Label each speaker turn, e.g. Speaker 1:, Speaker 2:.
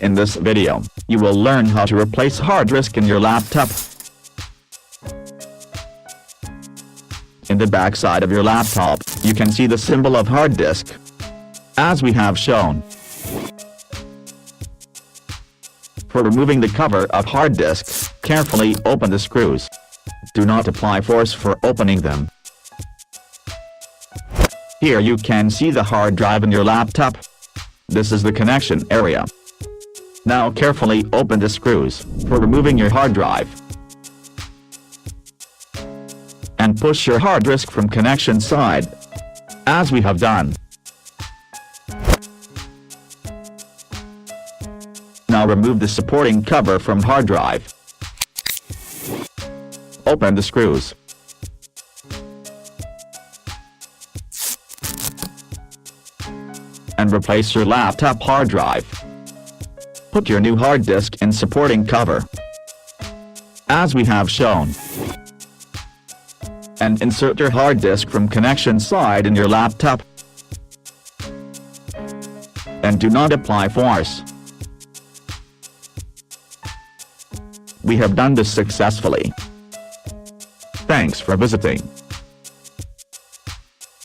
Speaker 1: In this video, you will learn how to replace hard disk in your laptop. In the back side of your laptop, you can see the symbol of hard disk, as we have shown. For removing the cover of hard disk, carefully open the screws. Do not apply force for opening them. Here you can see the hard drive in your laptop. This is the connection area. Now carefully open the screws for removing your hard drive. And push your hard disk from connection side, as we have done. Now remove the supporting cover from hard drive. Open the screws. And replace your laptop hard drive. Put your new hard disk in supporting cover, as we have shown. And insert your hard disk from connection side in your laptop. And do not apply force. We have done this successfully. Thanks for visiting.